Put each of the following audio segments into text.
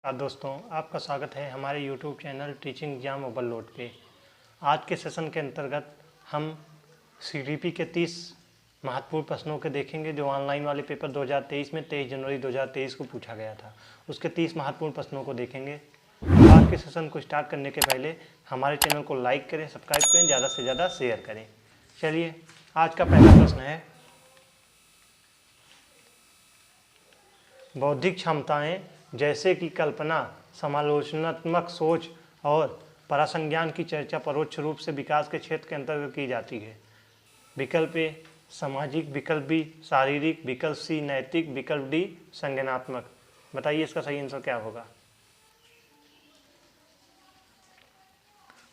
दोस्तों, आपका स्वागत है हमारे YouTube channel teaching exam overload पे। आज के सेशन के अंतर्गत हम CDP के 30 महत्वपूर्ण प्रश्नों के देखेंगे जो ऑनलाइन वाले पेपर 2023 में 23 जनवरी 2023 को पूछा गया था। उसके 30 महत्वपूर्ण प्रश्नों को देखेंगे। आज के सेशन को स्टार्ट करने के पहले हमारे चैनल को लाइक करें, सब्सक्राइब करें, ज़्यादा से ज़्यादा शेयर करें। चलिए, आज का पहला प्रश्न है, बौद्धिक क्षमताएं जैसे कि कल्पना, समालोचनात्मक सोच और परासंज्ञान की चर्चा परोक्ष रूप से विकास के क्षेत्र के अंतर्गत की जाती है। विकल्प ए सामाजिक, विकल्प बी शारीरिक, विकल्प सी नैतिक, विकल्प डी संज्ञानात्मक। बताइए इसका सही आंसर क्या होगा।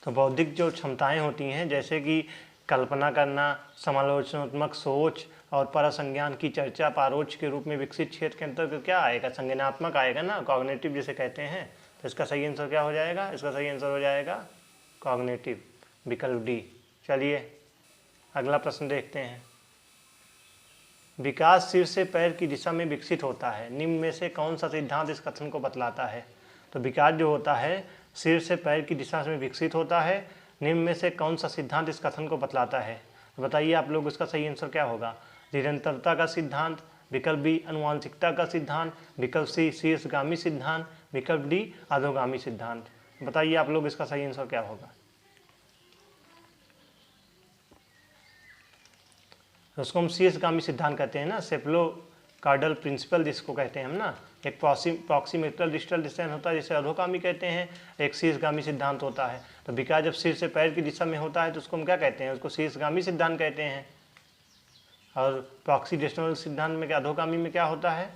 तो बौद्धिक जो क्षमताएं होती हैं जैसे कि कल्पना करना, समालोचनात्मक सोच और परासंज्ञान की चर्चा परोक्ष के रूप में विकसित क्षेत्र के अंतर्गत क्या आएगा, संज्ञानात्मक आएगा ना, कॉग्निटिव जिसे कहते हैं। तो इसका सही आंसर क्या हो जाएगा, इसका सही आंसर हो जाएगा कॉग्निटिव, विकल्प डी। चलिए अगला प्रश्न देखते हैं। विकास सिर से पैर की दिशा में विकसित होता है, निम्न में से कौन सा सिद्धांत इस कथन को बतलाता है। तो विकास जो होता है सिर से पैर की दिशा में विकसित होता है, निम्न में से कौन सा सिद्धांत इस कथन को बतलाता है। तो बताइए आप लोग इसका सही आंसर क्या होगा। निरंतरता का सिद्धांत, विकल्प बी आनुवांशिकता का सिद्धांत, विकल्प सी शीर्षगामी सिद्धांत, विकल्प डी अधोगामी सिद्धांत। बताइए आप लोग इसका सही आंसर क्या होगा। उसको हम शीर्षगामी सिद्धांत कहते हैं ना, सेप्लो कार्डल प्रिंसिपल जिसको कहते हैं हम ना। एक प्रॉक्सिमेटल डिस्टल डिस्टेंस होता है जिसे अधोगामी कहते हैं, एक शीर्षगामी सिद्धांत होता है। तो विकास जब सिर से पैर की दिशा में होता है तो उसको हम क्या कहते हैं, उसको शीर्षगामी सिद्धांत कहते हैं। और प्रॉक्सिडेशनल सिद्धांत में क्या, अधोगामी में क्या होता है,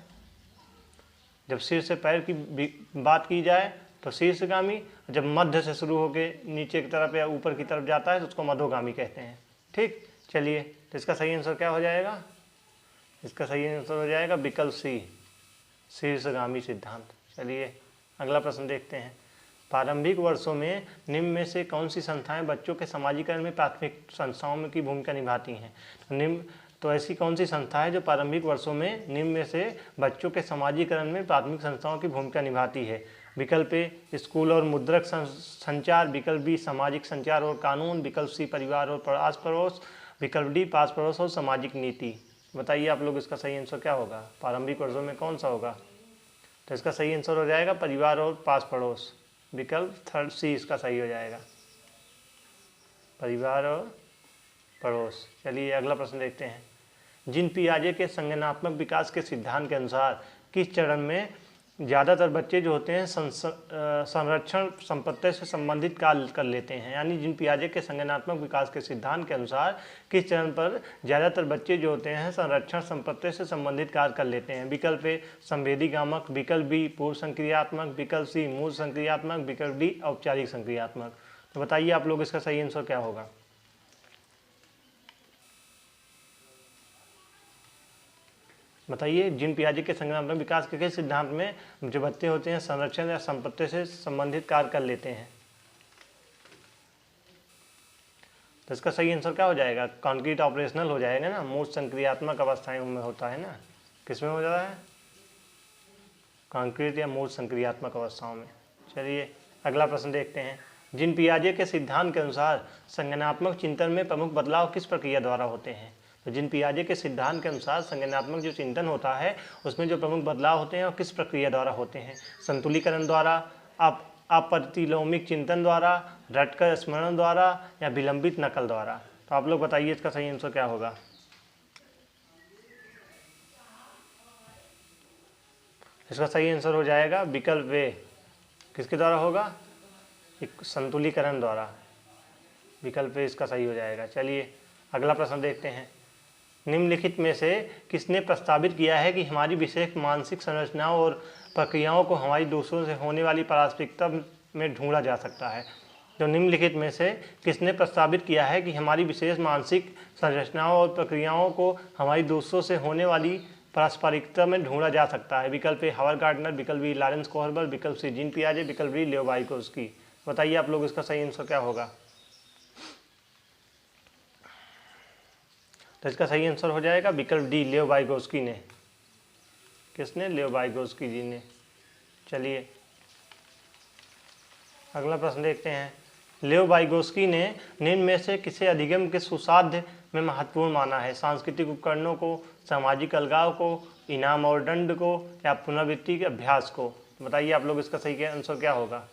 जब सिर से पैर की बात की जाए तो शीर्षगामी, जब मध्य से शुरू होकर नीचे की तरफ या ऊपर की तरफ जाता है तो उसको अधोगामी कहते हैं। ठीक, चलिए तो इसका सही आंसर क्या हो जाएगा, इसका सही आंसर हो जाएगा विकल्प सी शीर्षगामी सिद्धांत। चलिए अगला प्रश्न देखते हैं। प्रारंभिक वर्षों में निम्न में से कौन सी संस्थाएं बच्चों के समाजीकरण में प्राथमिक संस्थाओं की भूमिका निभाती हैं। तो ऐसी कौन सी संस्था है जो प्रारंभिक वर्षों में निम्न में से बच्चों के समाजीकरण में प्राथमिक संस्थाओं की भूमिका निभाती है। विकल्प ए स्कूल और मुद्रक संचार, विकल्प बी सामाजिक संचार और कानून, विकल्प सी परिवार और आस पड़ोस, विकल्प डी पास पड़ोस और सामाजिक नीति। बताइए आप लोग इसका सही आंसर क्या होगा, प्रारंभिक वर्षों में कौन सा होगा। तो इसका सही आंसर हो जाएगा परिवार और पास पड़ोस, विकल्प थर्ड सी इसका सही हो जाएगा, परिवार और पड़ोस। चलिए अगला प्रश्न देखते हैं। जीन पियाजे के संज्ञानात्मक विकास के सिद्धांत के अनुसार किस चरण में ज़्यादातर बच्चे जो होते हैं संरक्षण संपत्ति से संबंधित कार्य कर लेते हैं। यानी जीन पियाजे के संज्ञानात्मक विकास के सिद्धांत के अनुसार किस चरण पर ज़्यादातर बच्चे जो होते हैं संरक्षण संपत्ति से संबंधित कार्य कर लेते हैं। विकल्प ए संवेदीगामक, विकल्प बी पूर्व संक्रियात्मक, विकल्प सी मूल संक्रियात्मक, विकल्प डी औपचारिक संक्रियात्मक। तो बताइए आप लोग इसका सही आंसर क्या होगा। बताइए जीन पियाजे के संज्ञानात्मक विकास के किस सिद्धांत में जो बच्चे होते हैं संरक्षण या संपत्ति से संबंधित कार्य कर लेते हैं। तो इसका सही आंसर क्या हो जाएगा, कॉन्क्रीट ऑपरेशनल हो जाएगा ना, मूल संक्रियात्मक अवस्थाएं में होता है ना, किसमें हो जाता है, कॉन्क्रीट या मूल संक्रियात्मक अवस्थाओं में। चलिए अगला प्रश्न देखते हैं। जीन पियाजे के सिद्धांत के अनुसार संज्ञानात्मक चिंतन में प्रमुख बदलाव किस प्रक्रिया द्वारा होते हैं। तो जीन पियाजे के सिद्धांत के अनुसार संज्ञानात्मक जो चिंतन होता है उसमें जो प्रमुख बदलाव होते हैं और किस प्रक्रिया द्वारा होते हैं। संतुलीकरण द्वारा, अप्रतिलोमिक चिंतन द्वारा, रटकर स्मरण द्वारा या विलंबित नकल द्वारा। तो आप लोग बताइए इसका सही आंसर क्या होगा। इसका सही आंसर हो जाएगा विकल्प ए, किसके द्वारा होगा, एक संतुलीकरण द्वारा, विकल्प ए इसका सही हो जाएगा। चलिए अगला प्रश्न देखते हैं। निम्नलिखित में से किसने प्रस्तावित किया है कि हमारी विशेष मानसिक संरचनाओं और प्रक्रियाओं को हमारी दूसरों से होने वाली पारस्परिकता में ढूंढा जा सकता है। जो निम्नलिखित में से किसने प्रस्तावित किया है कि हमारी विशेष मानसिक संरचनाओं और प्रक्रियाओं को हमारी दूसरों से होने वाली पारस्परिकता में ढूंढा जा सकता है। विकल्प ए हावर्ड गार्डनर, विकल्प बी लॉरेंस कोहलर, विकल्प सी जीन पियाजे, विकल्प डी लियो वाइगोत्स्की। बताइए आप लोग इसका सही आंसर क्या होगा। तो इसका सही आंसर हो जाएगा विकल्प डी लियो वाइगोत्स्की ने। किसने, लियो वाइगोत्स्की जी ने। चलिए अगला प्रश्न देखते हैं। लेओ वाइगोस्की ने निम्न में से किसे अधिगम के सुसाध्य में महत्वपूर्ण माना है? सांस्कृतिक उपकरणों को, सामाजिक अलगाव को, इनाम और दंड को, या पुनरावृत्ति के अभ्यास को? बताइए आप लोग इसका सही आंसर क्या होगा।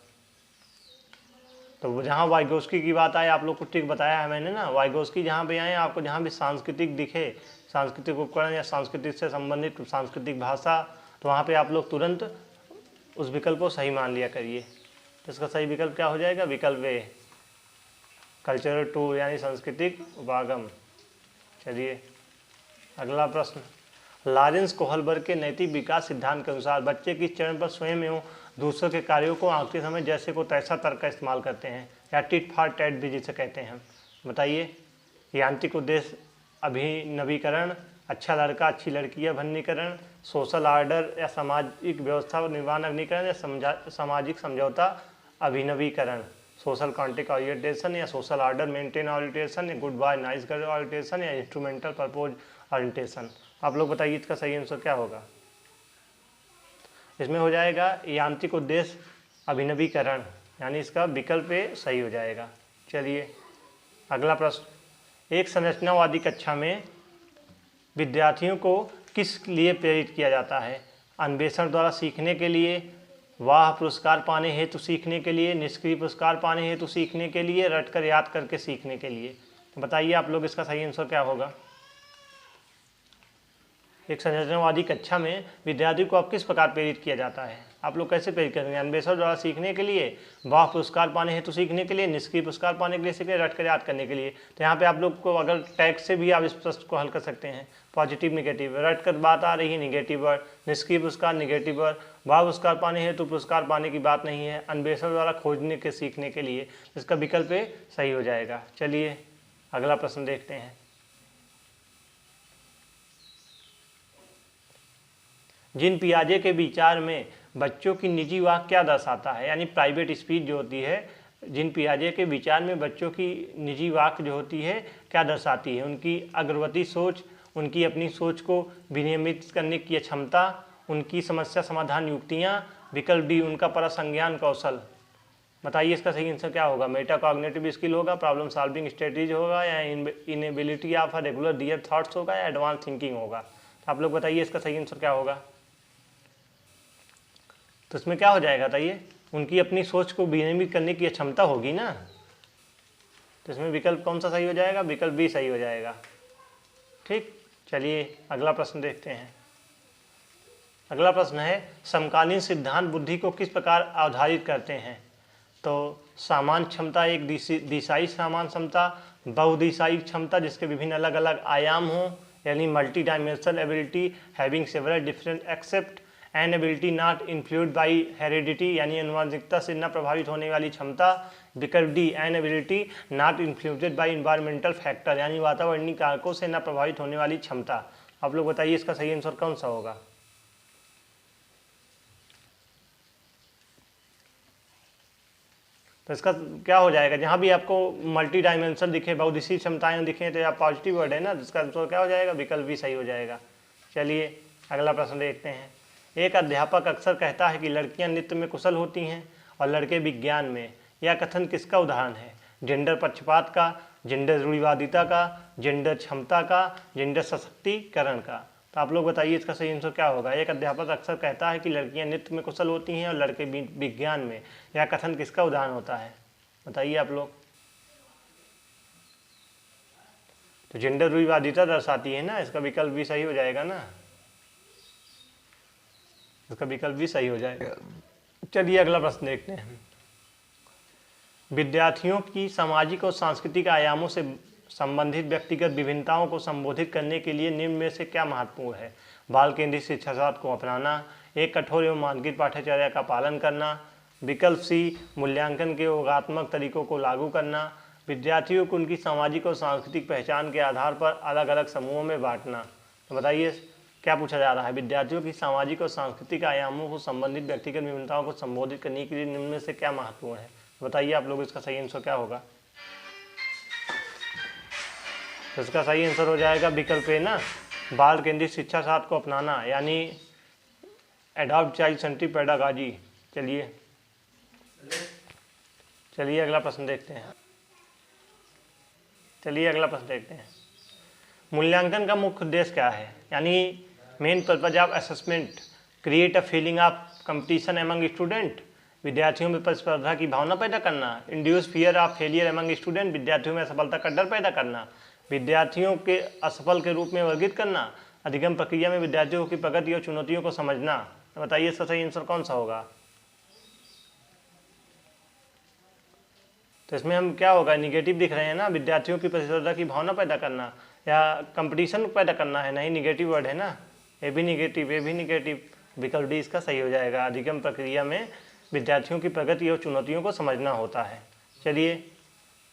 तो जहाँ वाइगोस्की की बात आए, आप लोग को ठीक बताया है मैंने ना, वाइगोस्की जहाँ भी आए, आपको जहाँ भी सांस्कृतिक दिखे, सांस्कृतिक उपकरण या सांस्कृतिक से संबंधित सांस्कृतिक भाषा, तो वहाँ पे आप लोग तुरंत उस विकल्प को सही मान लिया करिए। तो इसका सही विकल्प क्या हो जाएगा? विकल्प ए, कल्चरल टूर यानी सांस्कृतिक उपागम। चलिए अगला प्रश्न। लॉरेंस कोहलबर्ग के नैतिक विकास सिद्धांत के अनुसार बच्चे किस चरण पर स्वयं एवं दूसरों के कार्यों को आंकते समय जैसे को तैसा तर्क का इस्तेमाल करते हैं, या टिट फॉर टैट भी जिसे कहते हैं? बताइए। यांत्रिक उद्देश्य अभिनवीकरण, अच्छा लड़का अच्छी लड़की या भन्नीकरण, सोशल आर्डर या सामाजिक व्यवस्था निर्माण अभिनीकरण, या सामाजिक समझौता अभिनवीकरण, सोशल कॉन्टेक्ट ओरिएंटेशन, या सोशल आर्डर मेंटेन ओरिएंटेशन, या good boy nice girl orientation, या इंस्ट्रूमेंटल परपोज ओरिएंटेशन? आप लोग बताइए इसका सही आंसर क्या होगा। इसमें हो जाएगा यांत्रिक उद्देश्य अभिनवीकरण, यानी इसका विकल्प ए सही हो जाएगा। चलिए अगला प्रश्न। एक संरचनावादी कक्षा में विद्यार्थियों को किस लिए प्रेरित किया जाता है? अन्वेषण द्वारा सीखने के लिए, वाह पुरस्कार पाने हेतु सीखने के लिए, निष्क्रिय पुरस्कार पाने हेतु सीखने के लिए, रटकर याद करके सीखने के लिए? बताइए आप लोग इसका सही आंसर क्या होगा। एक संरचनावादी कक्षा में विद्यार्थी को अब किस प्रकार प्रेरित किया जाता है? आप लोग कैसे प्रेरित करेंगे? अन्वेषण द्वारा सीखने के लिए, वाह पुरस्कार पाने हेतु सीखने के लिए, निष्क्रिय पुरस्कार पाने के लिए सीखने, रटकर याद करने के लिए? तो यहाँ पे आप लोग को अगर टैग से भी आप इस प्रश्न को हल कर सकते हैं, पॉजिटिव निगेटिव। रटकर बात आ रही है, निगेटिव वर्ड। निष्क्रिय पुरस्कार निगेटिव वर्ड। वाह पुरस्कार पाने हेतु पुरस्कार पाने की बात नहीं है। अन्वेषण द्वारा खोजने के सीखने के लिए, इसका विकल्प सही हो जाएगा। चलिए अगला प्रश्न देखते हैं। जीन पियाजे के विचार में बच्चों की निजी वाक क्या दर्शाता है? यानी प्राइवेट स्पीच जो होती है, जीन पियाजे के विचार में बच्चों की निजी वाक जो होती है क्या दर्शाती है? उनकी अग्रवर्ती सोच, उनकी अपनी सोच को विनियमित करने की क्षमता, उनकी समस्या समाधान युक्तियाँ, विकल्प डी उनका परसंज्ञान कौशल? बताइए इसका सही आंसर क्या होगा। मेटा कॉग्निटिव स्किल होगा, प्रॉब्लम सॉल्विंग स्ट्रेटेजी होगा, या inability of a regular dear thoughts होगा, या एडवांस थिंकिंग होगा? आप लोग बताइए इसका सही आंसर क्या होगा। तो इसमें क्या हो जाएगा बताइए, उनकी अपनी सोच को विनियमित करने की क्षमता होगी ना। तो इसमें विकल्प कौन सा सही हो जाएगा? विकल्प बी सही हो जाएगा। ठीक, चलिए अगला प्रश्न देखते हैं। अगला प्रश्न है, समकालीन सिद्धांत बुद्धि को किस प्रकार आधारित करते हैं? तो सामान्य क्षमता, एक दिशाई सामान्य क्षमता, बहुदिशाई क्षमता जिसके विभिन्न अलग अलग आयाम हों, यानी multi dimensional ability having several different aspect, an ability not influenced by heredity यानी अनुवांशिकता से न प्रभावित होने वाली क्षमता, विकल्प D an ability not influenced by environmental factor यानी वातावरणीय कारकों से न प्रभावित होने वाली क्षमता। आप लोग बताइए इसका सही आंसर कौन सा होगा। तो इसका क्या हो जाएगा, जहाँ भी आपको मल्टी डायमेंशन दिखे, बहुदिशीय क्षमताएं दिखें, तो आप पॉजिटिव वर्ड है ना, जिसका आंसर क्या हो जाएगा, विकल्प भी सही हो जाएगा। चलिए अगला प्रश्न देखते हैं। एक अध्यापक अक्सर कहता है कि लड़कियां नृत्य में कुशल होती हैं और लड़के विज्ञान में। यह कथन किसका उदाहरण है? जेंडर पक्षपात का, जेंडर रूढ़िवादिता का, जेंडर क्षमता का, जेंडर सशक्तिकरण का? तो आप लोग बताइए इसका सही आंसर क्या होगा। एक अध्यापक अक्सर कहता है कि लड़कियां नृत्य में कुशल होती हैं और लड़के विज्ञान में। यह कथन किसका उदाहरण होता है? बताइए आप लोग। तो जेंडर रूढ़िवादिता दर्शाती है ना, इसका विकल्प भी सही हो जाएगा ना, इसका विकल्प भी सही हो जाएगा। चलिए अगला प्रश्न देखते हैं। विद्यार्थियों की सामाजिक और सांस्कृतिक आयामों से संबंधित व्यक्तिगत विभिन्नताओं को संबोधित करने के लिए निम्न में से क्या महत्वपूर्ण है? बाल केंद्रित शिक्षा शास्त्र को अपनाना, एक कठोर एवं मानकीकृत पाठ्यचर्या का पालन करना, विकल्प सी मूल्यांकन के योगात्मक तरीकों को लागू करना, विद्यार्थियों को उनकी सामाजिक और सांस्कृतिक पहचान के आधार पर अलग अलग समूहों में बांटना। तो बताइए क्या पूछा जा रहा है, विद्यार्थियों की सामाजिक और सांस्कृतिक आयामों को संबंधित व्यक्तिगत विभिन्नताओं को संबोधित करने के लिए निम्न में से क्या महत्वपूर्ण है? बताइए आप लोग इसका सही आंसर क्या होगा। तो इसका सही आंसर हो जाएगा विकल्प ए ना, बाल केंद्रित शिक्षा शास्त्र को अपनाना यानी एडॉप्ट चाइल्ड सेंट्रिक पेडागॉजी। चलिए चलिए अगला प्रश्न देखते हैं। मूल्यांकन का मुख्य उद्देश्य क्या है? यानी main purpose of assessment, create a feeling of competition among student, विद्यार्थियों में प्रतिस्पर्धा की भावना पैदा करना, induce fear of failure among student, विद्यार्थियों में असफलता का डर पैदा करना, विद्यार्थियों के असफल के रूप में वर्गीकृत करना, अधिगम प्रक्रिया में विद्यार्थियों की प्रगति और चुनौतियों को समझना। तो बताइए इसका सही आंसर कौन सा होगा? तो इसमें हम क्या होगा, निगेटिव दिख रहे हैं ना, विद्यार्थियों की प्रतिस्पर्धा की भावना पैदा करना या कंपटीशन पैदा करना है, नहीं निगेटिव वर्ड है ना, ये भी निगेटिव, विकल्प डी इसका सही हो जाएगा। अधिगम प्रक्रिया में विद्यार्थियों की प्रगति और चुनौतियों को समझना होता है। चलिए,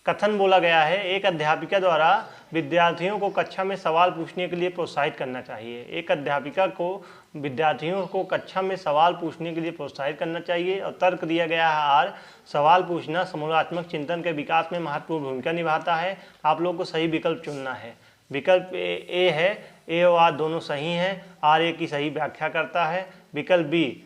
कथन बोला गया है, एक अध्यापिका द्वारा विद्यार्थियों को कक्षा में सवाल पूछने के लिए प्रोत्साहित करना चाहिए। एक अध्यापिका को विद्यार्थियों को कक्षा में सवाल पूछने के लिए प्रोत्साहित करना चाहिए। और तर्क दिया गया है आर, सवाल पूछना समूहात्मक चिंतन के विकास में महत्वपूर्ण भूमिका निभाता है। आप लोग को सही विकल्प चुनना है। विकल्प ए है, ए और आर दोनों सही हैं, आर ए की सही व्याख्या करता है। विकल्प बी,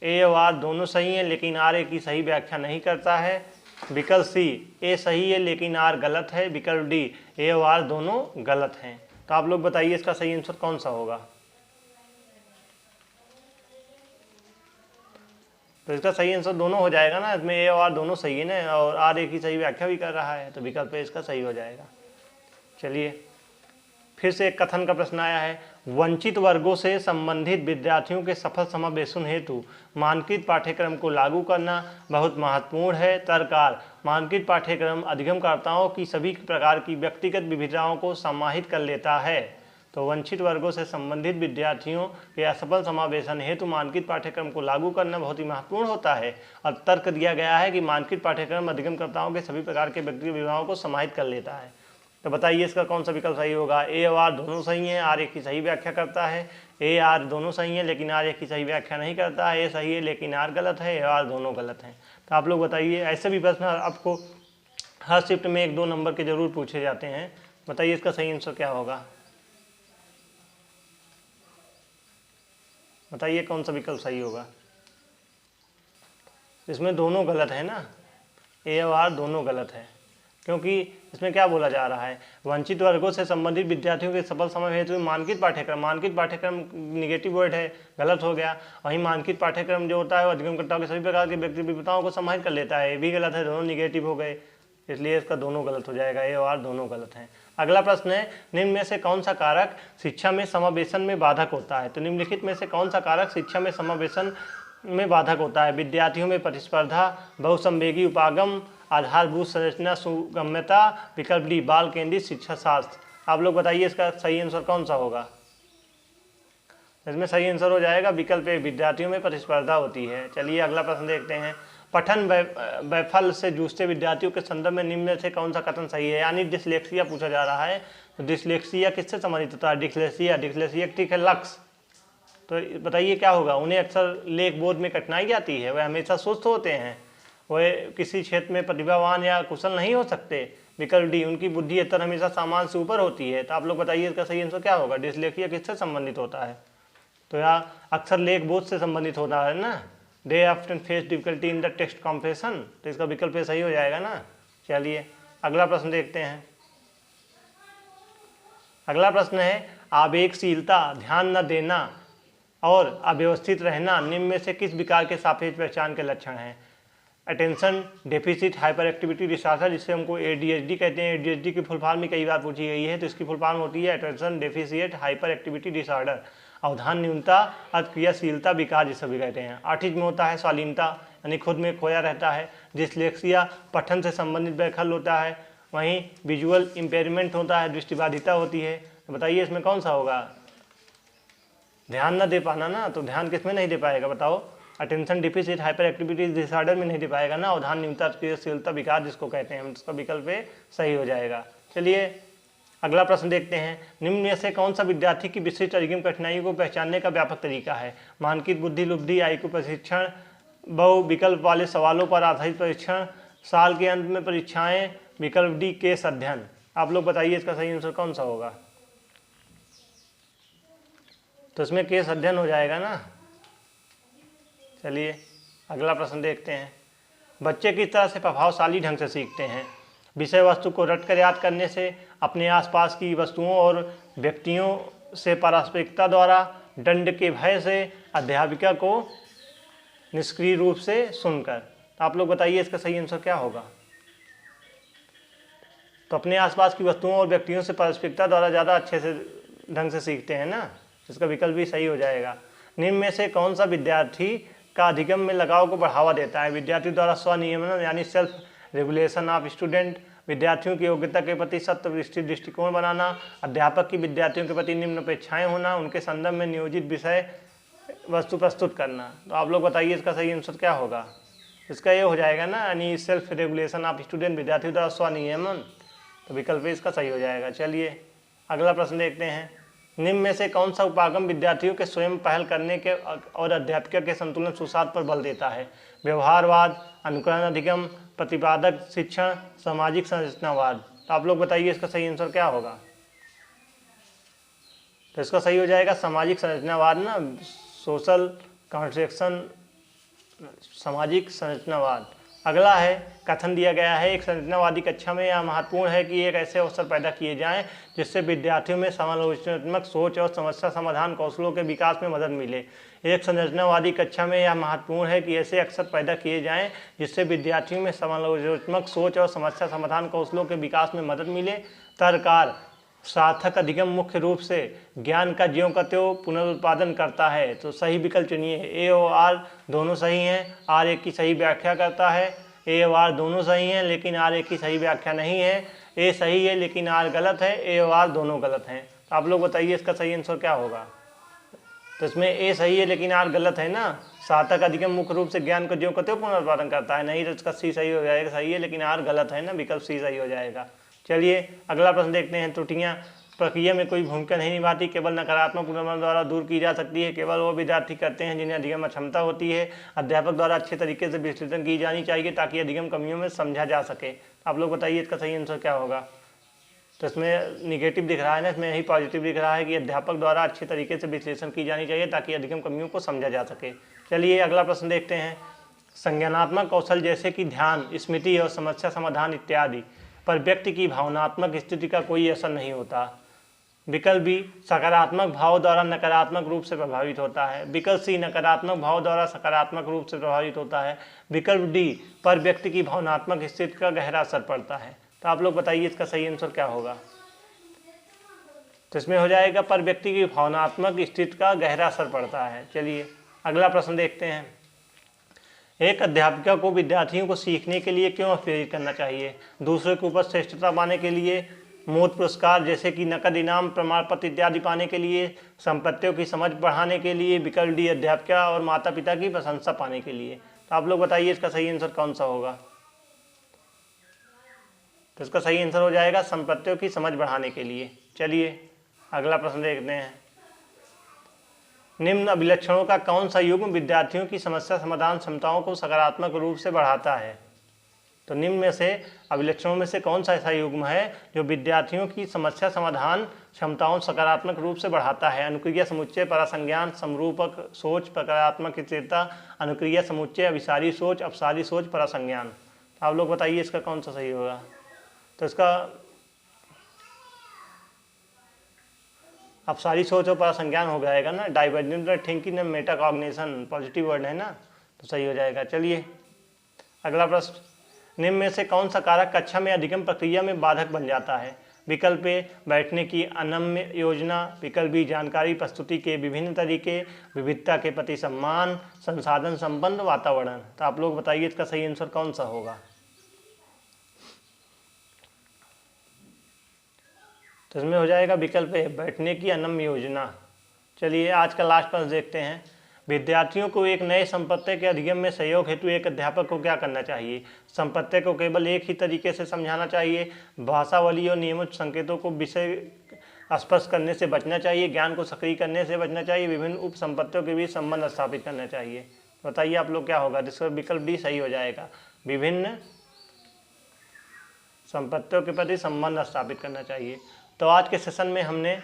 ए और आर दोनों सही हैं लेकिन आर ए की सही व्याख्या नहीं करता है। विकल्प सी, ए सही है लेकिन आर गलत है। विकल्प डी, ए और आर दोनों गलत हैं। तो आप लोग बताइए इसका सही आंसर कौन सा होगा? तो इसका सही आंसर दोनों हो जाएगा ना, इसमें ए और आर दोनों सही है ना, और आर ए की सही व्याख्या भी कर रहा है, तो विकल्प ए इसका सही हो जाएगा। चलिए, फिर से एक कथन का प्रश्न आया है, वंचित वर्गों से संबंधित विद्यार्थियों के सफल समावेशन हेतु मानकित पाठ्यक्रम को लागू करना बहुत महत्वपूर्ण है। तर्ककार, मानकित पाठ्यक्रम अधिगमकर्ताओं की सभी प्रकार की व्यक्तिगत विविधताओं को समाहित कर लेता है। तो वंचित वर्गों से संबंधित विद्यार्थियों के असफल समावेशन हेतु मानकित पाठ्यक्रम को लागू करना बहुत ही महत्वपूर्ण होता है। और तर्क दिया गया है कि मानकित पाठ्यक्रम अधिगमकर्ताओं के सभी प्रकार के व्यक्तिगत विविधताओं को समाहित कर लेता है। तो बताइए इसका कौन सा विकल्प सही होगा? ए और आर दोनों सही हैं, आर ए की सही व्याख्या करता है। ए आर दोनों सही हैं लेकिन आर ए की सही व्याख्या नहीं करता है। ए सही है लेकिन आर गलत है, ए आर दोनों गलत हैं। तो आप लोग बताइए, ऐसे भी प्रश्न आपको हर शिफ्ट में 1-2 नंबर के जरूर पूछे जाते हैं। बताइए इसका सही आंसर क्या होगा? बताइए कौन सा विकल्प सही होगा? इसमें दोनों गलत है ना, ए और आर दोनों गलत है, क्योंकि इसमें क्या बोला जा रहा है, वंचित वर्गों से संबंधित विद्यार्थियों के सफल समय हेतु मानकित पाठ्यक्रम निगेटिव वर्ड है, गलत हो गया। वहीं मानकित पाठ्यक्रम जो होता है वो अधिगमकर्ताओं के सभी प्रकार के व्यक्तिगत विविधताओं को समाहित कर लेता है, ये भी गलत है, दोनों निगेटिव हो गए, इसलिए इसका दोनों गलत हो जाएगा, ए और आर दोनों गलत हैं। अगला प्रश्न है, निम्न में से कौन सा कारक शिक्षा में समावेशन में बाधक होता है? तो निम्नलिखित में से कौन सा कारक शिक्षा में समावेशन में बाधक होता है? विद्यार्थियों में प्रतिस्पर्धा, बहुसंवेगी उपागम, आधारभूत संरचना सुगम्यता, विकल्प डी बाल केंद्रित शिक्षा शास्त्र। आप लोग बताइए इसका सही आंसर कौन सा होगा? इसमें सही आंसर हो जाएगा विकल्प ए, विद्यार्थियों में प्रतिस्पर्धा होती है। चलिए अगला प्रश्न देखते हैं, पठन वैफल्य से जूझते विद्यार्थियों के संदर्भ में निम्न में से कौन सा कथन सही है? यानी डिसलेक्सिया पूछा जा रहा है, तो डिसलेक्सिया किससे संबंधित होता है? डिसलेक्सिया ठीक है, लक्ष्य। तो बताइए क्या होगा? उन्हें अक्सर लेख बोध में कठिनाई आती है, वह हमेशा सुस्त होते हैं, वह किसी क्षेत्र में प्रतिभावान या कुशल नहीं हो सकते। विकल्प डी, उनकी बुद्धि स्तर हमेशा सामान्य से ऊपर होती है। तो आप लोग बताइए इसका सही आंसर क्या होगा? डिसलेक्सिया किससे संबंधित होता है? तो यहाँ अक्सर लेख बोध से संबंधित होता है ना, they often face difficulty in the text compression, तो इसका विकल्प सही हो जाएगा ना। चलिए अगला प्रश्न देखते हैं। अगला प्रश्न है, आवेगशीलता, ध्यान न देना और अव्यवस्थित रहना निम्न में से किस विकार के सापेक्ष पहचान के लक्षण हैं? Attention deficit hyperactivity disorder, जिसे हमको ADHD कहते हैं। ADHD की फुल फॉर्म में कई बार पूछी गई है, तो इसकी फुल फॉर्म होती है attention deficit hyperactivity disorder. अवधान न्यूनता, अक्रियाशीलता विकार जिसे भी कहते हैं। ऑटिज्म में है स्वालीनता, यानी खुद में खोया रहता है। डिसलेक्सिया पठन से संबंधित वैकल्य होता है। वहीं विजुअल इम्पेयरमेंट होता है, दृष्टिबाधिता होती है। तो बताइए इसमें कौन सा होगा? ध्यान न दे पाना ना, तो ध्यान किस में नहीं दे पाएगा बताओ? Attention deficit hyper activity disorder में नहीं दे पाएगा ना, अवधान न्यूनता क्रियाशीलता विकार जिसको कहते हैं, उसका विकल्प सही हो जाएगा। चलिए अगला प्रश्न देखते हैं, निम्न में से कौन सा विद्यार्थी की विशिष्ट अधिगम कठिनाइयों को पहचानने का व्यापक तरीका है? मानकित बुद्धि लुब्धि, IQ प्रशिक्षण, बहु विकल्प वाले सवालों पर आधारित परीक्षण, साल के अंत में परीक्षाएं, विकल्प डी केस अध्ययन। आप लोग बताइए इसका सही आंसर कौन सा होगा? तो इसमें केस अध्ययन हो जाएगा ना। चलिए अगला प्रश्न देखते हैं, बच्चे किस तरह से प्रभावशाली ढंग से सीखते हैं? विषय वस्तु को रटकर याद करने से, अपने आसपास की वस्तुओं और व्यक्तियों से पारस्परिकता द्वारा, दंड के भय से, अध्यापिका को निष्क्रिय रूप से सुनकर। तो आप लोग बताइए इसका सही आंसर क्या होगा? तो अपने आसपास की वस्तुओं और व्यक्तियों से पारस्परिकता द्वारा ज़्यादा अच्छे से ढंग से सीखते हैं ना, इसका विकल्प भी सही हो जाएगा। निम्न में से कौन सा विद्यार्थी का अधिगम में लगाव को बढ़ावा देता है? विद्यार्थी द्वारा स्वनियमन यानी सेल्फ रेगुलेशन ऑफ स्टूडेंट, विद्यार्थियों की योग्यता के प्रति सत्य दृष्टिकोण बनाना, अध्यापक की विद्यार्थियों के प्रति निम्न अपेक्षाएं होना, उनके संदर्भ में नियोजित विषय वस्तु प्रस्तुत करना। तो आप लोग बताइए इसका सही आंसर क्या होगा? इसका ये हो जाएगा ना, यानी सेल्फ रेगुलेशन ऑफ स्टूडेंट, विद्यार्थियों द्वारा स्वनियमन। तो विकल्प इसका सही हो जाएगा। चलिए अगला प्रश्न देखते हैं। निम्न में से कौन सा उपागम विद्यार्थियों के स्वयं पहल करने के और अध्यापक के संतुलन सुसाध पर बल देता है? व्यवहारवाद, अनुकरण अधिगम, प्रतिपादक शिक्षण, सामाजिक संरचनावाद। तो आप लोग बताइए इसका सही आंसर क्या होगा? तो इसका सही हो जाएगा सामाजिक संरचनावाद ना, सोशल कंस्ट्रक्शन, सामाजिक संरचनावाद। अगला है, कथन दिया गया है एक संरचनावादी कक्षा में यह महत्वपूर्ण है कि एक ऐसे अवसर पैदा किए जाएं जिससे विद्यार्थियों में समालोचनात्मक सोच और समस्या समाधान कौशलों के विकास में मदद मिले। एक संरचनावादी कक्षा में यह महत्वपूर्ण है कि ऐसे अवसर पैदा किए जाएं जिससे विद्यार्थियों में समालोचनात्मक सोच और समस्या समाधान कौशलों के विकास में मदद मिले। तर्ककार, सार्थक अधिगम मुख्य रूप से ज्ञान का ज्यों का त्यों पुनरुत्पादन करता है। तो सही विकल्प चुनिए। ए और आर दोनों सही हैं। आर एक की सही व्याख्या करता है। ए और आर दोनों सही हैं लेकिन आर एक की सही व्याख्या नहीं है। ए सही है लेकिन आर गलत है। ए और आर दोनों गलत हैं। तो आप लोग बताइए इसका सही आंसर क्या होगा? तो इसमें ए सही है लेकिन आर गलत है ना। सार्थक अधिगम मुख्य रूप से ज्ञान को ज्यों का त्यों पुनरुत्पादन करता है, नहीं तो इसका सी सही हो जाएगा। सही है लेकिन आर गलत है ना, विकल्प सी सही हो जाएगा। चलिए अगला प्रश्न देखते हैं। त्रुटियां प्रक्रिया में कोई भूमिका नहीं निभाती, केवल नकारात्मक पुनर्मन द्वारा दूर की जा सकती है। केवल वो विद्यार्थी करते हैं जिन्हें अधिगम अक्षमता होती है। अध्यापक द्वारा अच्छे तरीके से विश्लेषण की जानी चाहिए ताकि अधिगम कमियों में समझा जा सके। आप लोग बताइए इसका सही आंसर क्या होगा? तो इसमें निगेटिव दिख रहा है ना, इसमें यही पॉजिटिव दिख रहा है कि अध्यापक द्वारा अच्छे तरीके से विश्लेषण की जानी चाहिए ताकि अधिगम कमियों को समझा जा सके। चलिए अगला प्रश्न देखते हैं। संज्ञानात्मक कौशल जैसे कि ध्यान, स्मृति और समस्या समाधान इत्यादि पर व्यक्ति की भावनात्मक स्थिति का कोई असर नहीं होता। विकल्प बी, सकारात्मक भाव द्वारा नकारात्मक रूप से प्रभावित होता है। विकल्प सी, नकारात्मक भाव द्वारा सकारात्मक रूप से प्रभावित होता है। विकल्प डी, पर व्यक्ति की भावनात्मक स्थिति का गहरा असर पड़ता है। तो आप लोग बताइए इसका सही आंसर क्या होगा? तो इसमें हो जाएगा पर व्यक्ति की भावनात्मक स्थिति का गहरा असर पड़ता है। चलिए अगला प्रश्न देखते हैं। एक अध्यापिका को विद्यार्थियों को सीखने के लिए क्यों प्रेरित करना चाहिए? दूसरे के ऊपर श्रेष्ठता पाने के लिए, मोद पुरस्कार जैसे कि नकद इनाम, प्रमाण पत्र इत्यादि पाने के लिए, संपत्तियों की समझ बढ़ाने के लिए, विकल्प डी, अध्यापिका और माता पिता की प्रशंसा पाने के लिए। तो आप लोग बताइए इसका सही आंसर कौन सा होगा? तो इसका सही आंसर हो जाएगा संपत्तियों की समझ बढ़ाने के लिए। चलिए अगला प्रश्न देखते हैं। निम्न अभिलक्षणों का कौन सा युग्म विद्यार्थियों की समस्या समाधान क्षमताओं को सकारात्मक रूप से बढ़ाता है? तो निम्न में से अभिलक्षणों में से कौन सा ऐसा युग्म है जो विद्यार्थियों की समस्या समाधान क्षमताओं सकारात्मक रूप से बढ़ाता है? अनुक्रिया समुच्चय, परासंज्ञान, समरूपक सोच, प्रकारात्मक स्थिरता, अनुक्रिया समुच्चय, अभिसारी सोच, अपसारी सोच, परासंज्ञान। आप लोग बताइए इसका कौन सा सही होगा? तो इसका अपसारी सोच और परासंज्ञान हो जाएगा ना। Divergent thinking and metacognition positive word है ना, तो सही हो जाएगा। चलिए अगला प्रश्न। निम्न में से कौन सा कारक कक्षा में अधिगम प्रक्रिया में बाधक बन जाता है? विकल्प ए, बैठने की अनम्य योजना। विकल्प बी, जानकारी प्रस्तुति के विभिन्न तरीके, विविधता के प्रति सम्मान, संसाधन संपन्न वातावरण। तो आप लोग बताइए इसका सही आंसर कौन सा होगा? तो इसमें हो जाएगा विकल्प ए, बैठने की अनम्य योजना। चलिए आज का लास्ट प्रश्न देखते हैं। विद्यार्थियों को एक नए संपत्ति के अधिगम में सहयोग हेतु एक अध्यापक को क्या करना चाहिए? संपत्ति को केवल एक ही तरीके से समझाना चाहिए, भाषावली और नियमित संकेतों को विषय स्पष्ट करने से बचना चाहिए, ज्ञान को सक्रिय करने से बचना चाहिए, विभिन्न उप संपत्तियों के बीच संबंध स्थापित करना चाहिए। बताइए आप लोग क्या होगा? जिसका विकल्प डी सही हो जाएगा, विभिन्न संपत्तियों के प्रति संबंध स्थापित करना चाहिए। तो आज के सेशन में हमने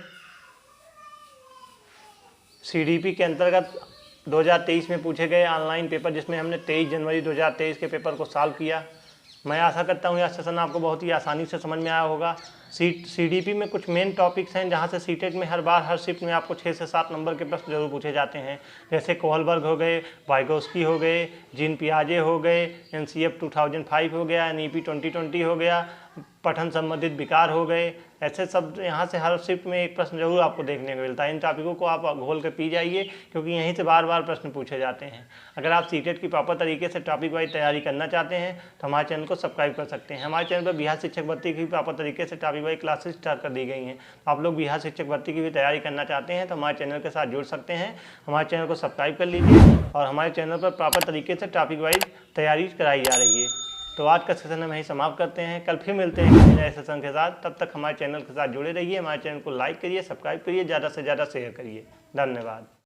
CDP के अंतर्गत 2023 में पूछे गए ऑनलाइन पेपर, जिसमें हमने 23 जनवरी 2023 के पेपर को सॉल्व किया। मैं आशा करता हूँ यह सेशन आपको बहुत ही आसानी से समझ में आया होगा। CDP में कुछ मेन टॉपिक्स हैं जहाँ से सीटेट में हर बार हर शिफ्ट में आपको 6 से 7 नंबर के प्रश्न जरूर पूछे जाते हैं, जैसे कोहलबर्ग हो गए, वाइगोस्की हो गए, जीन पियाजे हो गए, NCF 2005 हो गया, NEP 2020 हो गया, पठन संबंधित विकार हो गए। ऐसे सब यहाँ से हर शिफ्ट में एक प्रश्न जरूर आपको देखने को मिलता है। इन टॉपिकों को आप घोल के पी जाइए, क्योंकि यहीं से बार बार प्रश्न पूछे जाते हैं। अगर आप सीटेट की प्रॉपर तरीके से टॉपिक वाइज तैयारी करना चाहते हैं तो हमारे चैनल को सब्सक्राइब कर सकते हैं। हमारे चैनल पर बिहार शिक्षक भर्ती की प्रॉपर तरीके से टॉपिक वाइज क्लासेस स्टार्ट कर दी गई हैं। आप लोग बिहार शिक्षक भर्ती की भी तैयारी करना चाहते हैं तो हमारे चैनल के साथ जुड़ सकते हैं। हमारे चैनल को सब्सक्राइब कर लीजिए और हमारे चैनल पर प्रॉपर तरीके से टॉपिक वाइज तैयारी कराई जा रही है। तो आज का सेशन हम यहीं समाप्त करते हैं। कल फिर मिलते हैं किसी नए सेशन के साथ। तब तक हमारे चैनल के साथ जुड़े रहिए। हमारे चैनल को लाइक करिए, सब्सक्राइब करिए, ज़्यादा से ज़्यादा शेयर करिए। धन्यवाद।